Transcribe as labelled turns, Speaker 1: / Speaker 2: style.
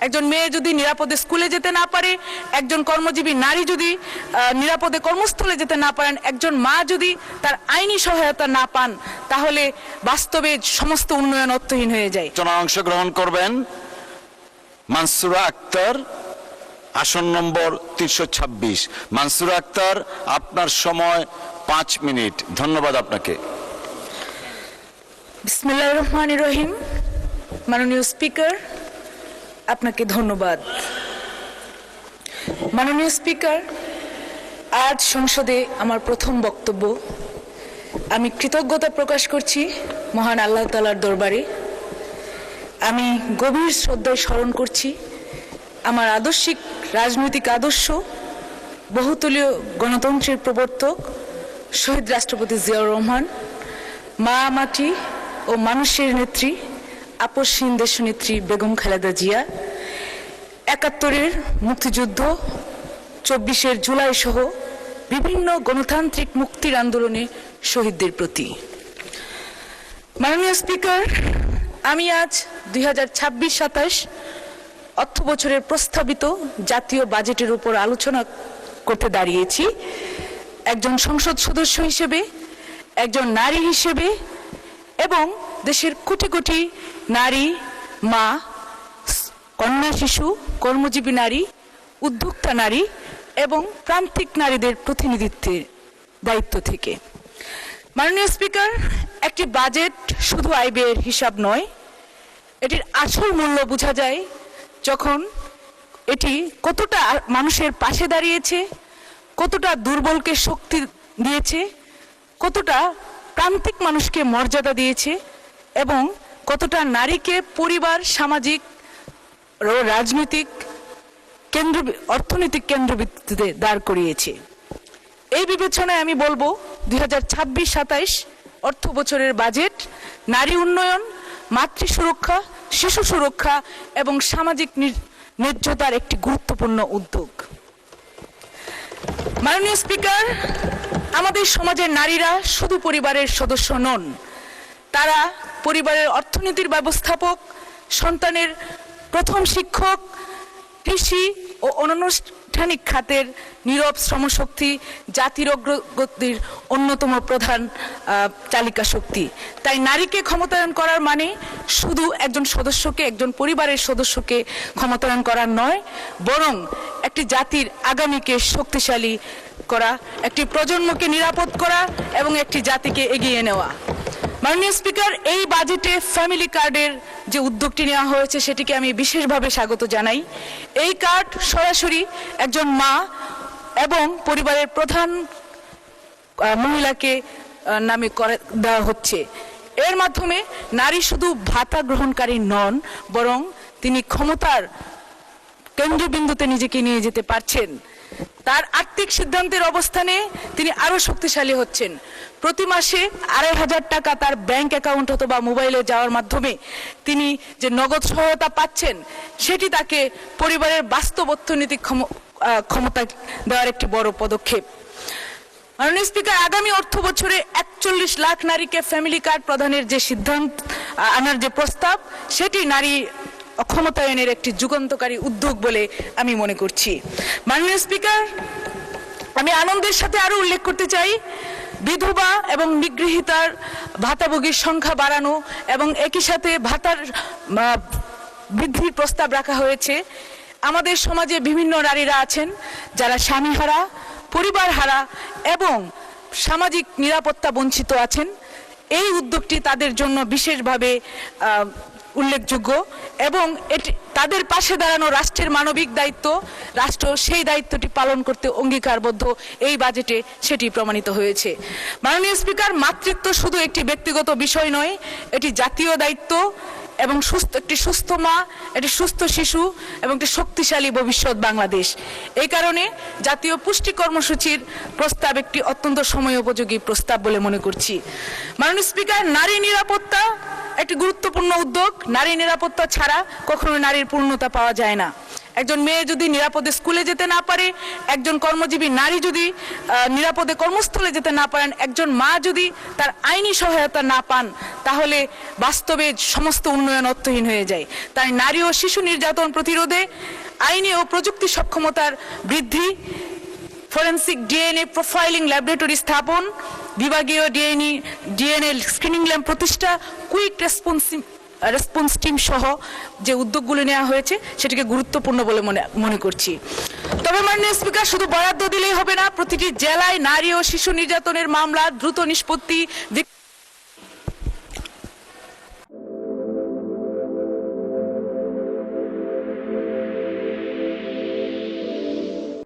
Speaker 1: একজন মেয়ে যদি নিরাপদে স্কুলে যেতে না পারে, একজন কর্মজীবী নারী যদি নিরাপদে কর্মস্থলে যেতে না পারেন, একজন মা যদি তার আইনি সহায়তা না পান, তাহলে বাস্তবে সমস্ত উন্নয়ন অর্থহীন হয়ে যায়।
Speaker 2: অংশগ্রহণ করবেন মানসুরা আক্তার, আসন নম্বর 326। মানসুরা আক্তার, আপনার সময় 5 মিনিট। ধন্যবাদ আপনাকে।
Speaker 1: বিসমিল্লাহির রহমানির রহিম। মাননীয় স্পিকার, আপনাকে ধন্যবাদ। মাননীয় স্পিকার, আজ সংসদে আমার প্রথম বক্তব্য। আমি কৃতজ্ঞতা প্রকাশ করছি মহান আল্লাহ তাআলার দরবারে। আমি গভীর শ্রদ্ধায় স্মরণ করছি আমার আদর্শিক রাজনৈতিক আদর্শ, বহুতলীয় গণতন্ত্রের প্রবর্তক শহীদ রাষ্ট্রপতি জিয়াউর রহমান, মা মাটি ও মানুষের নেত্রী আপসহীন দেশনেত্রী বেগম খালেদা জিয়া, ৭১-এর মুক্তিযুদ্ধ, ২৪-এর জুলাই সহ বিভিন্ন গণতান্ত্রিক মুক্তির আন্দোলনে শহীদদের প্রতি। মাননীয় স্পিকার, আমি আজ ২০২৬-২৭ অর্থ বছরের প্রস্তাবিত জাতীয় বাজেটের উপর আলোচনা করতে দাঁড়িয়েছি একজন সংসদ সদস্য হিসেবে, একজন নারী হিসেবে, এবং দেশের কোটি কোটি নারী, মা, কন্যা শিশু, কর্মজীবী নারী, উদ্যোক্তা নারী এবং প্রান্তিক নারীদের প্রতিনিধিত্বের দায়িত্ব থেকে। মাননীয় স্পিকার, একটি বাজেট শুধু আয় ব্যয়ের হিসাব নয়, এটির আসল মূল্য বোঝা যায় যখন এটি কতটা মানুষের পাশে দাঁড়িয়েছে, কতটা দুর্বলকে শক্তি দিয়েছে, কতটা প্রান্তিক মানুষকে মর্যাদা দিয়েছে এবং কতটা নারীকে পরিবার, সামাজিক ও রাজনৈতিক কেন্দ্র, অর্থনৈতিক কেন্দ্রবিন্দুতে দাঁড় করিয়েছে। এই বিবেচনায় আমি বলবো ২০২৬-২৭ অর্থ বছরের বাজেট নারী উন্নয়ন, মাতৃ সুরক্ষা, শিশু সুরক্ষা এবং সামাজিক ন্যায্যতার একটি গুরুত্বপূর্ণ উদ্যোগ। মাননীয় স্পিকার, আমাদের সমাজের নারীরা শুধু পরিবারের সদস্য নন, তারা পরিবারের অর্থনীতির ব্যবস্থাপক, সন্তানের প্রথম শিক্ষক, কৃষি ও অনানুষ্ঠানিক খাতের নীরব শ্রমশক্তি, জাতির অগ্রগতির অন্যতম প্রধান চালিকা শক্তি। তাই নারীকে ক্ষমতায়ন করার মানে শুধু একজন সদস্যকে, একজন পরিবারের সদস্যকে ক্ষমতায়ন করার নয়, বরং একটি জাতির আগামীকে শক্তিশালী করা, একটি প্রজন্মকে নিরাপদ করা এবং একটি জাতিকে এগিয়ে নেওয়া। মাননীয় স্পিকার, এই বাজেটে ফ্যামিলি কার্ডের যে উদ্যোগটি নেওয়া হয়েছে সেটিকে আমি বিশেষভাবে স্বাগত জানাই। এই কার্ড সরাসরি একজন মা এবং পরিবারের প্রধান মহিলাকে নামে করে দেওয়া হচ্ছে। এর মাধ্যমে নারী শুধু ভাতা গ্রহণকারী নন, বরং তিনি ক্ষমতার কেন্দ্রবিন্দুতে নিজেকে নিয়ে যেতে পারছেন। তার আর্থিক সিদ্ধান্তের অবস্থানে তিনি আরো শক্তিশালী হচ্ছেন। প্রতি মাসে ২৫০০ টাকা তার ব্যাংক অ্যাকাউন্ট অথবা মোবাইলে যাওয়ার মাধ্যমে তিনি যে নগদ সহায়তা পাচ্ছেন, সেটি তাকে পরিবারের বাস্তব অর্থনৈতিক ক্ষমতা দেওয়ার একটি বড় পদক্ষেপ। মাননীয় স্পিকার, আগামী অর্থ বছরে ৪১ লাখ নারীকে ফ্যামিলি কার্ড প্রদানের যে সিদ্ধান্ত আনার যে প্রস্তাব, সেটি নারী ক্ষমতায়নের একটি যুগান্তকারী উদ্যোগ বলে আমি মনে করছি। মাননীয় স্পিকার, আমি আনন্দের সাথে আরো উল্লেখ করতে চাই, বিধবা এবং নিগৃহীতার ভাতাভোগীর সংখ্যা বাড়ানো এবং একই সাথে ভাতার বৃদ্ধির প্রস্তাব রাখা হয়েছে। আমাদের সমাজে বিভিন্ন নারীরা আছেন যারা স্বামীহারা, পরিবারহারা এবং সামাজিক নিরাপত্তা বঞ্চিত আছেন। এই উদ্যোগটি তাদের জন্য বিশেষভাবে উল্লেখযোগ্য এবং এটি তাদের পাশে দাঁড়ানো রাষ্ট্রের মানবিক দায়িত্ব। রাষ্ট্র সেই দায়িত্বটি পালন করতে অঙ্গীকারবদ্ধ। এই বাজেটে সেটি প্রমাণিত হয়েছে। মাননীয় স্পিকার, মাতৃত্ব শুধু একটি ব্যক্তিগত বিষয় নয়, এটি জাতীয় দায়িত্ব এবং একটি সুস্থ মা, একটি সুস্থ শিশু এবং একটি শক্তিশালী ভবিষ্যৎ বাংলাদেশ। এই কারণে জাতীয় পুষ্টি কর্মসূচির প্রস্তাব একটি অত্যন্ত সময়োপযোগী প্রস্তাব বলে মনে করছি। মাননীয় স্পিকার, নারী নিরাপত্তা একটি গুরুত্বপূর্ণ উদ্যোগ। নারী নিরাপত্তা ছাড়া কখনো নারীর পূর্ণতা পাওয়া যায় না। একজন মেয়ে যদি নিরাপদে স্কুলে যেতে না পারে, একজন কর্মজীবী নারী যদি নিরাপদে কর্মস্থলে যেতে না পারেন, একজন মা যদি তার আইনি সহায়তা না পান, তাহলে বাস্তবে সমস্ত উন্নয়ন অর্থহীন হয়ে যায়। তাই নারী ও শিশু নির্যাতন প্রতিরোধে আইনি ও প্রযুক্তি সক্ষমতার বৃদ্ধি, ফরেনসিক ডিএনএ প্রোফাইলিং ল্যাবরেটরি স্থাপন, বিভাগীয় ডিএনএ স্ক্রিনিং ল্যাব প্রতিষ্ঠা, কুইক রেসপন্স টিম সহ যে উদ্যোগগুলো নেওয়া হয়েছে সেটিকে গুরুত্বপূর্ণ বলে মনে করছি। তবে মাননীয় স্পিকার, শুধু বরাদ্দ দিলেই হবে না। প্রতিটি জেলায় নারী ও শিশু নির্যাতনের মামলা দ্রুত নিষ্পত্তি,